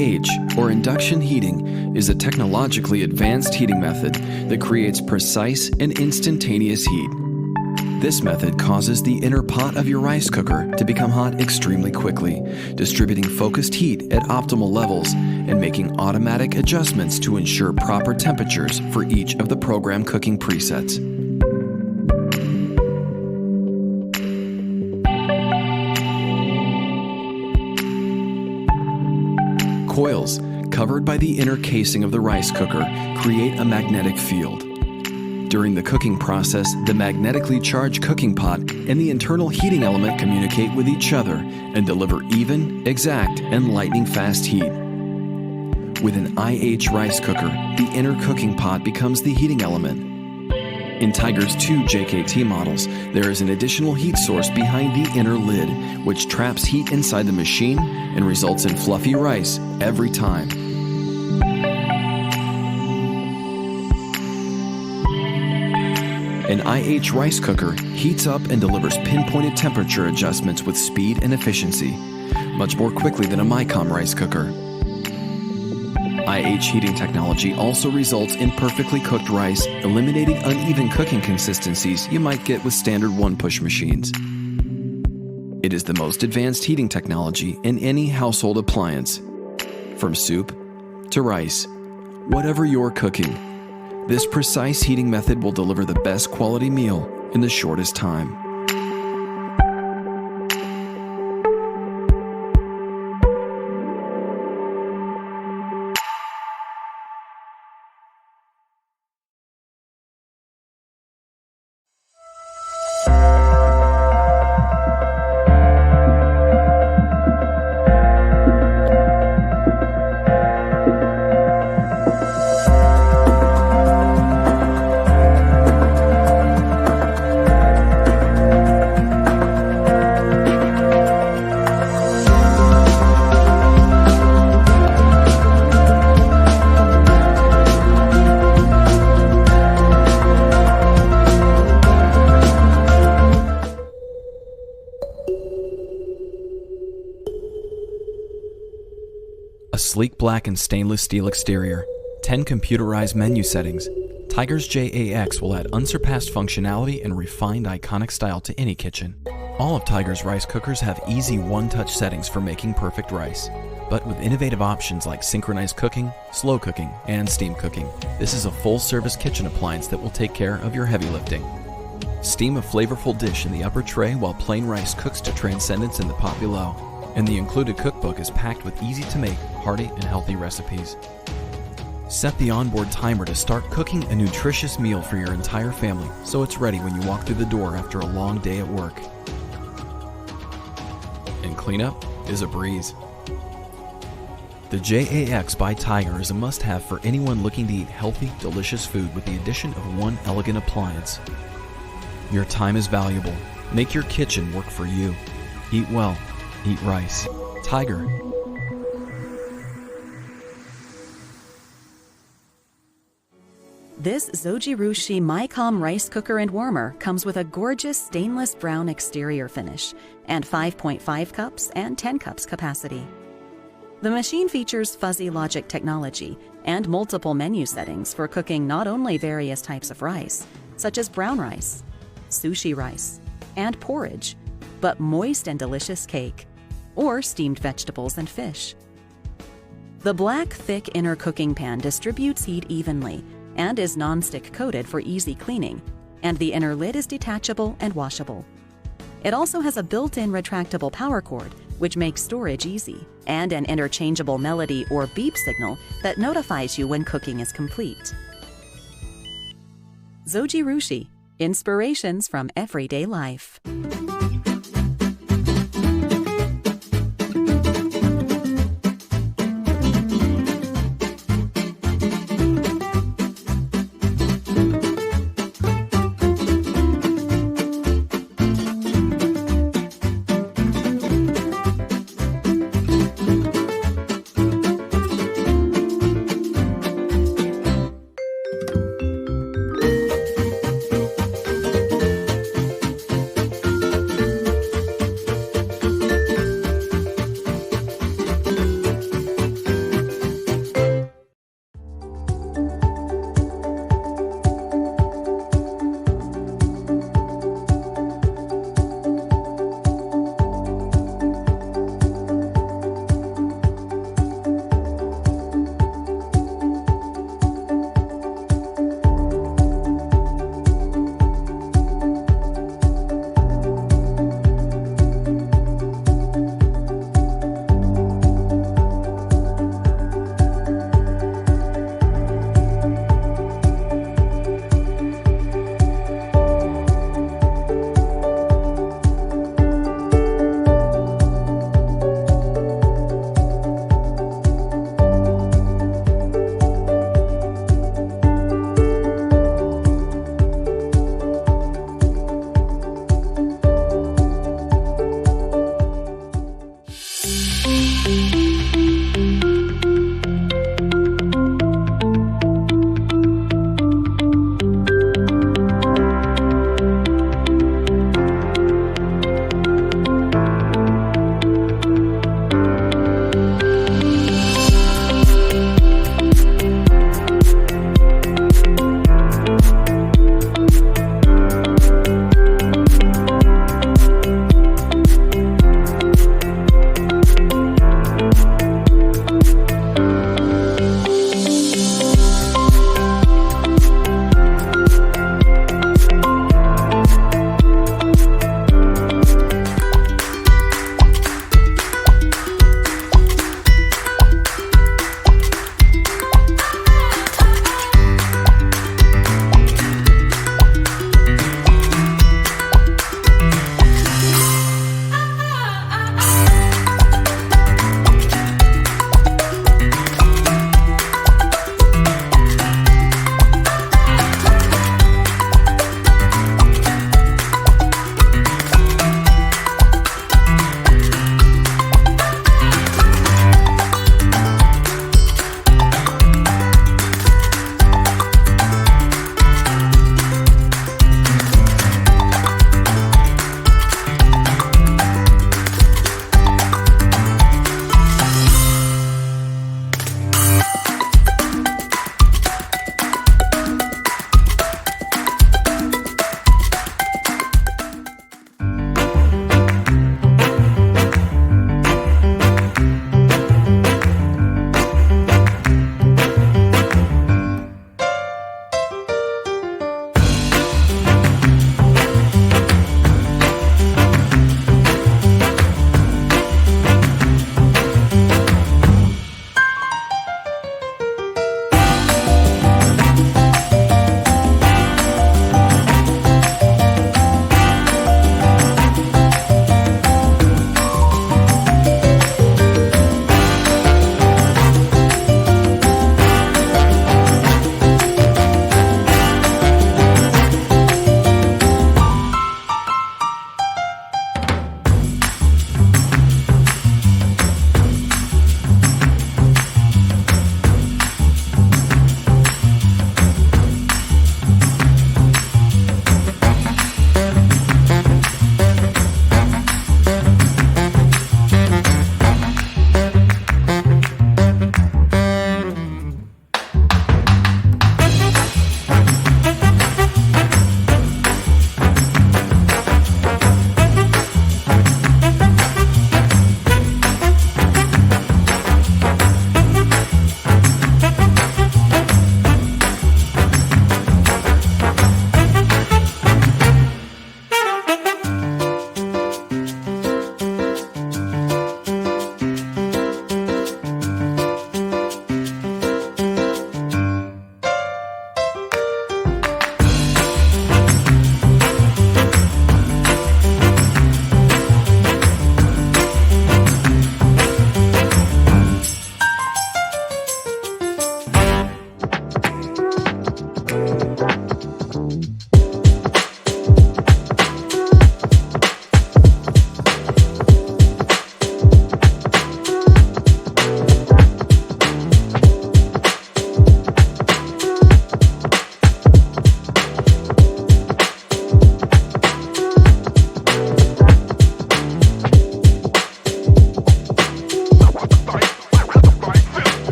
IH, or induction heating, is a technologically advanced heating method that creates precise and instantaneous heat. This method causes the inner pot of your rice cooker to become hot extremely quickly, distributing focused heat at optimal levels and making automatic adjustments to ensure proper temperatures for each of the program cooking presets. Coils, covered by the inner casing of the rice cooker, create a magnetic field. During the cooking process, the magnetically charged cooking pot and the internal heating element communicate with each other and deliver even, exact, and lightning-fast heat. With an IH rice cooker, the inner cooking pot becomes the heating element. In Tiger's 2 JKT models, there is an additional heat source behind the inner lid, which traps heat inside the machine and results in fluffy rice every time. An IH rice cooker heats up and delivers pinpointed temperature adjustments with speed and efficiency, much more quickly than a Mycom rice cooker. IH heating technology also results in perfectly cooked rice, eliminating uneven cooking consistencies you might get with standard one-push machines. It is the most advanced heating technology in any household appliance. From soup to rice, whatever you're cooking, this precise heating method will deliver the best quality meal in the shortest time. A sleek black and stainless steel exterior, 10 computerized menu settings, Tiger's JAX will add unsurpassed functionality and refined iconic style to any kitchen. All of Tiger's rice cookers have easy one-touch settings for making perfect rice. But with innovative options like synchronized cooking, slow cooking, and steam cooking, this is a full-service kitchen appliance that will take care of your heavy lifting. Steam a flavorful dish in the upper tray while plain rice cooks to transcendence in the pot below. And the included cookbook is packed with easy-to-make, hearty, and healthy recipes. Set the onboard timer to start cooking a nutritious meal for your entire family so it's ready when you walk through the door after a long day at work. And cleanup is a breeze. The JAX by Tiger is a must-have for anyone looking to eat healthy, delicious food with the addition of one elegant appliance. Your time is valuable. Make your kitchen work for you. Eat well. Eat rice. Tiger. This Zojirushi Mycom rice cooker and warmer comes with a gorgeous stainless brown exterior finish and 5.5 cups and 10 cups capacity. The machine features fuzzy logic technology and multiple menu settings for cooking not only various types of rice, such as brown rice, sushi rice, and porridge, but moist and delicious cake, or steamed vegetables and fish. The black, thick inner cooking pan distributes heat evenly and is non-stick coated for easy cleaning, and the inner lid is detachable and washable. It also has a built-in retractable power cord, which makes storage easy, and an interchangeable melody or beep signal that notifies you when cooking is complete. Zojirushi, inspirations from everyday life.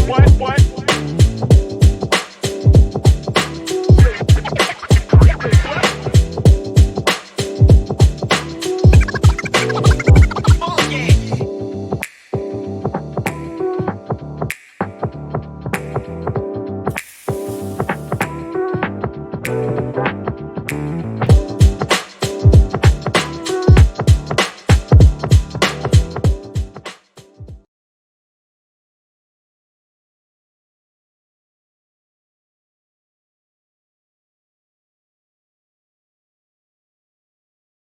what?